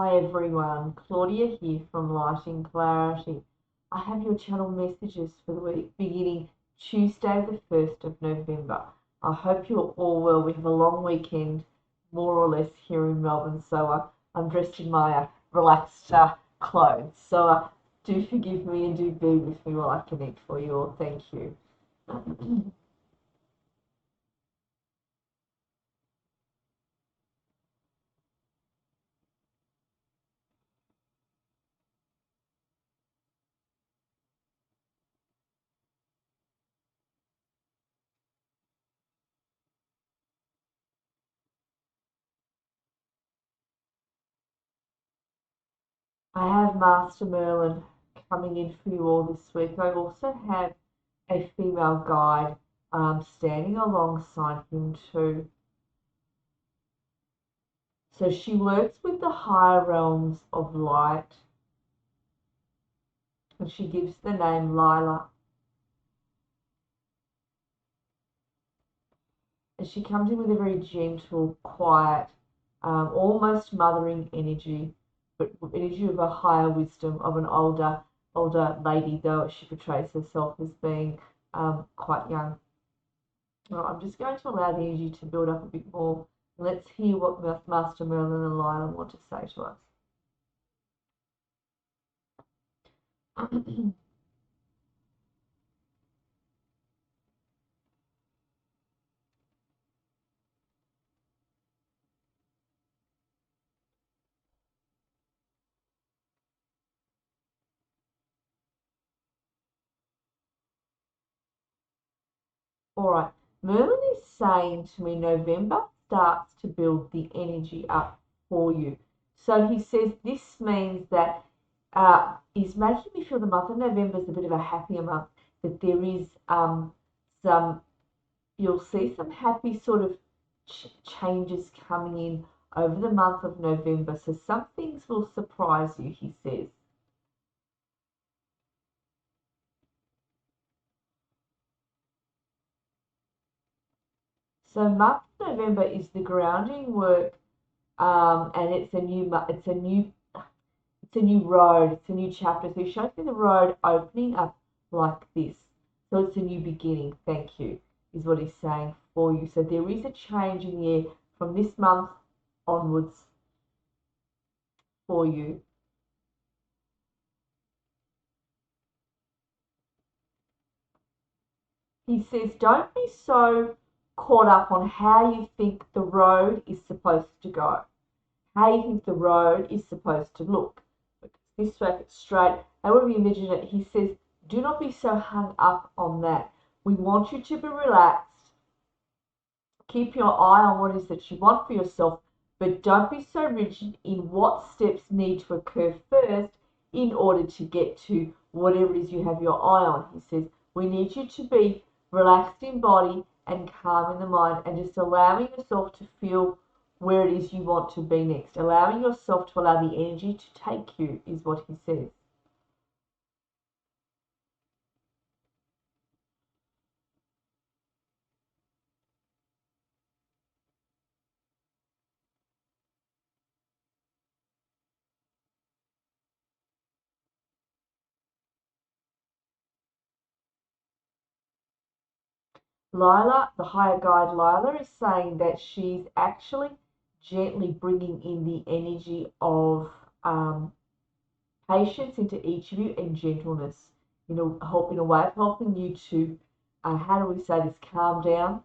Hi everyone, Claudia here from Lighting Clarity. I have your channel messages for the week beginning Tuesday the 1st of November. I hope you're all well. We have a long weekend, more or less, here in Melbourne, so I'm dressed in my relaxed clothes. So do forgive me and do be with me while I connect for you all. Thank you. I have Master Merlin coming in for you all this week. I also have a female guide standing alongside him too. So she works with the higher realms of light, and she gives the name Lila. And she comes in with a very gentle, quiet, almost mothering energy, but energy of a higher wisdom of an older lady, though she portrays herself as being quite young. Well, I'm just going to allow the energy to build up a bit more. Let's hear what Master Merlin and Lila want to say to us. All right, Merlin is saying to me November starts to build the energy up for you. So he says this means that is making me feel the month of November is a bit of a happier month, that there is some, you'll see some happy sort of changes coming in over the month of November. So some things will surprise you, he says. So month of November is the grounding work, and it's a new road, it's a new chapter. So he shows me the road opening up like this. So it's a new beginning. Thank you, is what he's saying for you. So there is a change in the air from this month onwards for you. He says, don't be so caught up on how you think the road is supposed to go, how you think the road is supposed to look. This way, it's straight. However you envision it, he says, do not be so hung up on that. We want you to be relaxed. Keep your eye on what it is that you want for yourself, but don't be so rigid in what steps need to occur first in order to get to whatever it is you have your eye on. He says, we need you to be relaxed in body and calm in the mind, and just allowing yourself to feel where it is you want to be next. Allowing yourself to allow the energy to take you is what he says. Lila, the higher guide Lila, is saying that she's actually gently bringing in the energy of patience into each of you and gentleness in a way of helping you to, how do we say this, calm down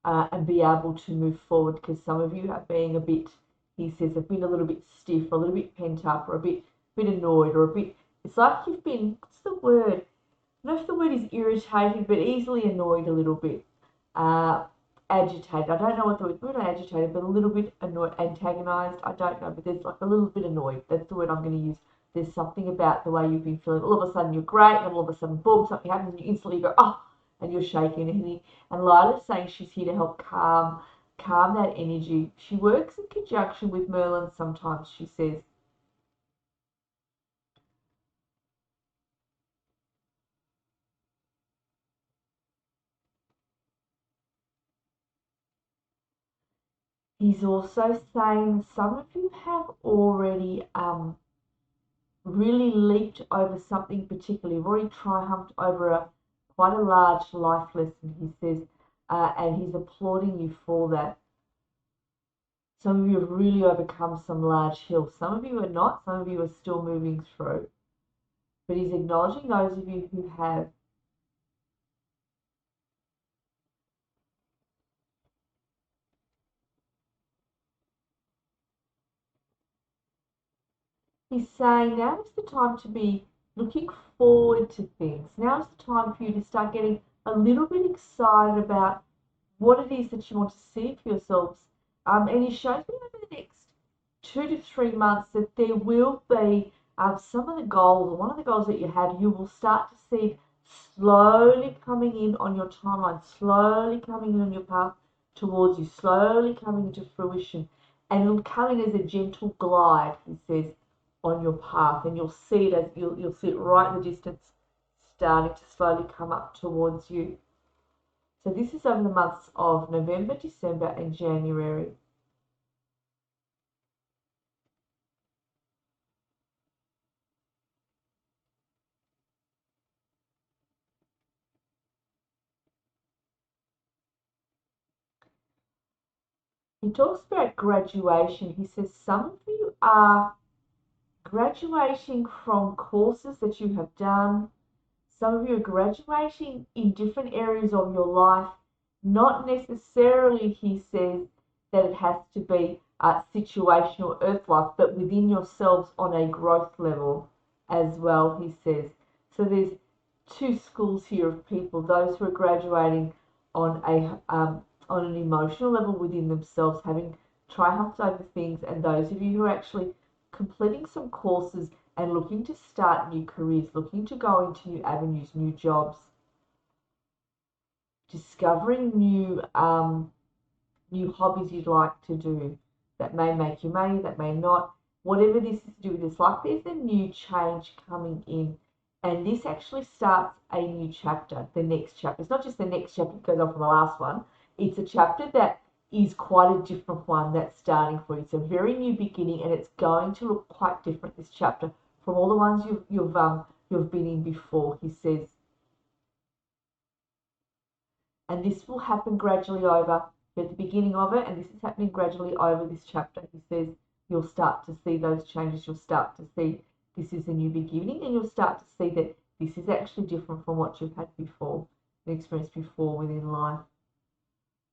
and be able to move forward, because some of you are being a bit, he says, have been a little bit stiff or a little bit pent up or a bit annoyed or a bit, it's like you've been, what's the word? I don't know if the word is irritated, but easily annoyed a little bit. Uh, Agitated. I don't know what the word, not agitated, but a little bit annoyed, antagonized. I don't know, but there's like a little bit annoyed. That's the word I'm going to use. There's something about the way you've been feeling. All of a sudden you're great, and all of a sudden, boom, something happens, and you instantly go, oh, and you're shaking. And Lila's saying she's here to help calm that energy. She works in conjunction with Merlin sometimes, she says. He's also saying some of you have already really leaped over something particular. You've already triumphed over quite a large life lesson, he says, and he's applauding you for that. Some of you have really overcome some large hills. Some of you are not. Some of you are still moving through. But he's acknowledging those of you who have. He's saying now is the time to be looking forward to things. Now is the time for you to start getting a little bit excited about what it is that you want to see for yourselves. And he shows me over the next 2 to 3 months that there will be some of the goals, or one of the goals that you have, you will start to see slowly coming in on your timeline, slowly coming in on your path towards you, slowly coming into fruition. And it'll come in as a gentle glide, he says, on your path. And you'll see it as you'll see it right in the distance, starting to slowly come up towards you. So this is over the months of November, December, and January. He talks about graduation. He says some of you are graduating from courses that you have done. Some of you are graduating in different areas of your life. Not necessarily, he says, that it has to be situational earth life, but within yourselves on a growth level as well, he says. So there's two schools here of people: those who are graduating on an emotional level within themselves, having triumphed over things, and those of you who are actually completing some courses and looking to start new careers, looking to go into new avenues, new jobs, discovering new hobbies you'd like to do that may make you money, that may not. Whatever this is to do with this life, there's a new change coming in. And this actually starts a new chapter, the next chapter. It's not just the next chapter that goes on from the last one. It's a chapter that is quite a different one that's starting for you. It's a very new beginning, and it's going to look quite different, this chapter, from all the ones you've been in before, he says. And this will happen gradually over. You're at the beginning of it, and this is happening gradually over this chapter. He says you'll start to see those changes. You'll start to see this is a new beginning, and you'll start to see that this is actually different from what you've had before, experienced before within life.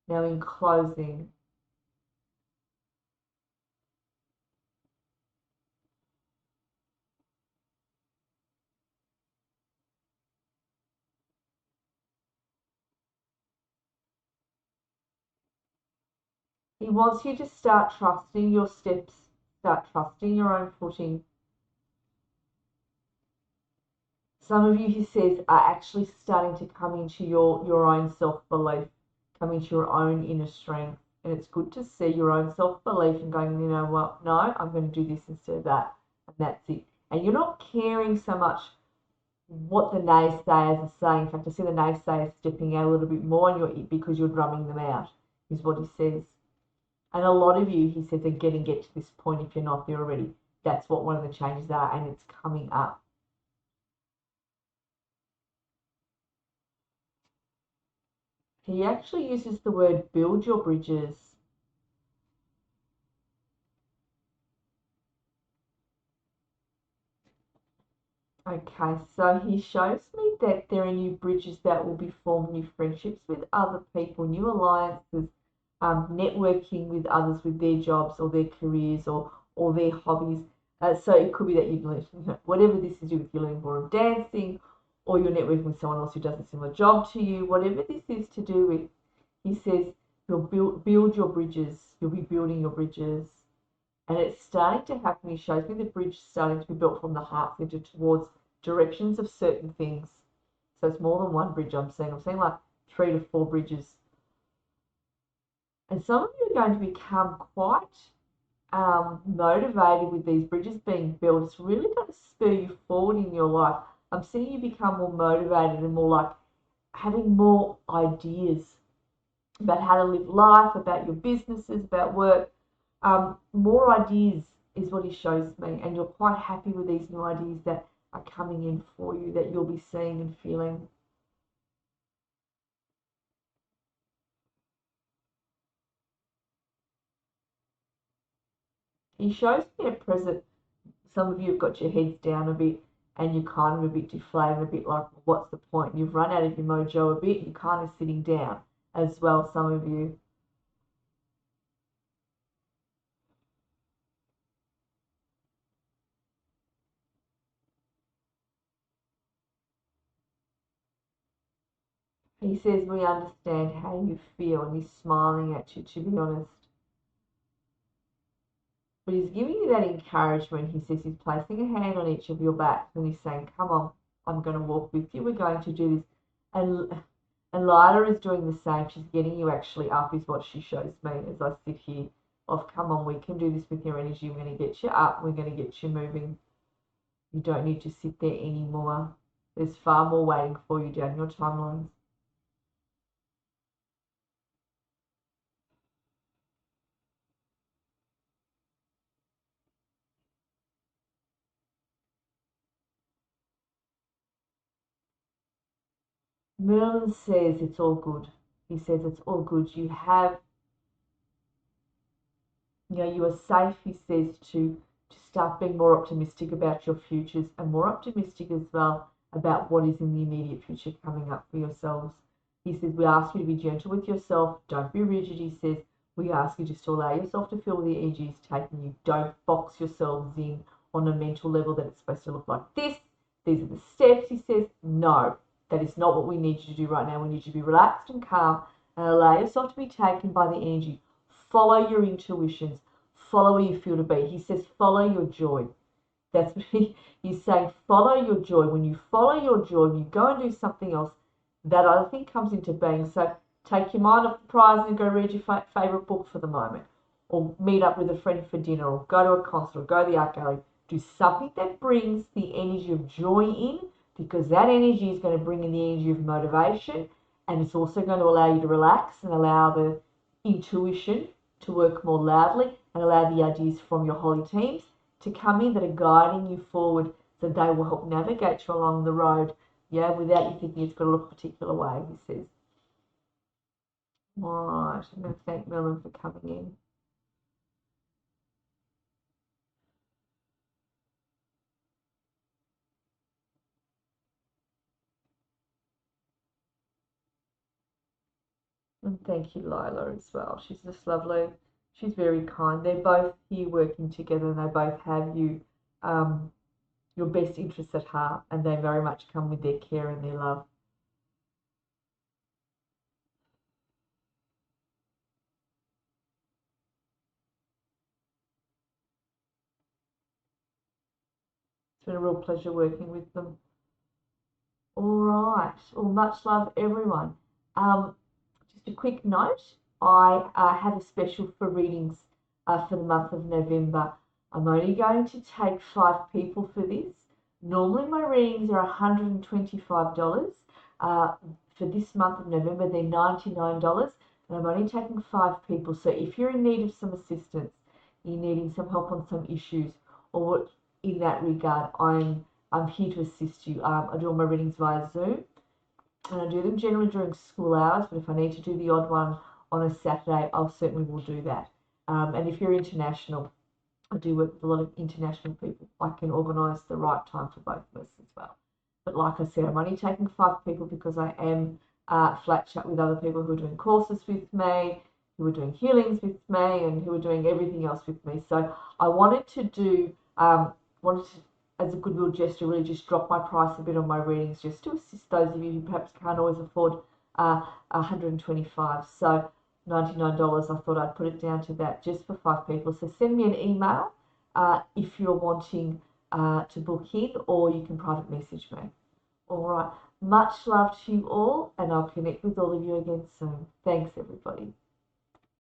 Now, in closing, he wants you to start trusting your steps, start trusting your own footing. Some of you, he says, are actually starting to come into your own self-belief, come into your own inner strength. And it's good to see your own self-belief and going, you know what, no, I'm going to do this instead of that. And that's it. And you're not caring so much what the naysayers are saying. In fact, I see the naysayers stepping out a little bit more on your ear because you're drumming them out, is what he says. And a lot of you, he says, are getting to this point if you're not there already. That's what one of the changes are, and it's coming up. He actually uses the word build your bridges. Okay, so he shows me that there are new bridges that will be formed, new friendships with other people, new alliances, networking with others with their jobs or their careers or their hobbies. So it could be that you've learned, whatever this is to do with, you're learning more of dancing, or you're networking with someone else who does a similar job to you. Whatever this is to do with, he says, you'll build your bridges. You'll be building your bridges. And it's starting to happen. He shows me the bridge starting to be built from the heart center towards directions of certain things. So it's more than one bridge I'm seeing. I'm seeing like 3 to 4 bridges. And some of you are going to become quite motivated with these bridges being built. It's really going to spur you forward in your life. I'm seeing you become more motivated and more like having more ideas about how to live life, about your businesses, about work, more ideas is what he shows me. And you're quite happy with these new ideas that are coming in for you, that you'll be seeing and feeling. He shows me at present, some of you have got your heads down a bit and you're kind of a bit deflated, a bit like, what's the point? You've run out of your mojo a bit, you're kind of sitting down as well, some of you. He says we understand how you feel and he's smiling at you, to be honest. But he's giving you that encouragement. He says he's placing a hand on each of your backs and he's saying, come on, I'm going to walk with you. We're going to do this. And Lila is doing the same. She's getting you actually up, is what she shows me as I sit here. Of, come on, we can do this with your energy. We're going to get you up. We're going to get you moving. You don't need to sit there anymore. There's far more waiting for you down your timelines. Merlin says it's all good. He says it's all good. You have, you are safe, he says, to start being more optimistic about your futures and more optimistic as well about what is in the immediate future coming up for yourselves. He says, we ask you to be gentle with yourself. Don't be rigid, he says. We ask you just to allow yourself to feel where the energy is taking you. Don't box yourselves in on a mental level that it's supposed to look like this. These are the steps, he says. No, that is not what we need you to do right now. We need you to be relaxed and calm and allow yourself to be taken by the energy. Follow your intuitions. Follow where you feel to be. He says, follow your joy. That's what he's saying. Follow your joy. When you follow your joy, when you go and do something else, that other thing comes into being. So take your mind off the prize and go read your favourite book for the moment. Or meet up with a friend for dinner. Or go to a concert. Or go to the art gallery. Do something that brings the energy of joy in, because that energy is going to bring in the energy of motivation, and it's also going to allow you to relax and allow the intuition to work more loudly and allow the ideas from your holy teams to come in that are guiding you forward, so they will help navigate you along the road, without you thinking it's got to look a particular way, he says. Right, I'm going to thank Merlin for coming in. And thank you, Lila, as well. She's just lovely. She's very kind. They're both here working together and they both have you, your best interests at heart, and they very much come with their care and their love. It's been a real pleasure working with them. All right. Well, much love, everyone. Just a quick note, I have a special for readings for the month of November. I'm only going to take 5 people for this. Normally my readings are $125. For this month of November, they're $99, and I'm only taking 5 people. So if you're in need of some assistance, you're needing some help on some issues, or in that regard, I'm here to assist you. I do all my readings via Zoom, and I do them generally during school hours, but if I need to do the odd one on a Saturday, I certainly will do that. And if you're international, I do work with a lot of international people. I can organise the right time for both of us as well. But like I said, I'm only taking 5 people because I am flat chat with other people who are doing courses with me, who are doing healings with me, and who are doing everything else with me. So I wanted to do, as a goodwill gesture, really just drop my price a bit on my readings, just to assist those of you who perhaps can't always afford $125. So $99, I thought I'd put it down to that just for 5 people. So send me an email if you're wanting to book in, or you can private message me. All right. Much love to you all, and I'll connect with all of you again soon. Thanks, everybody.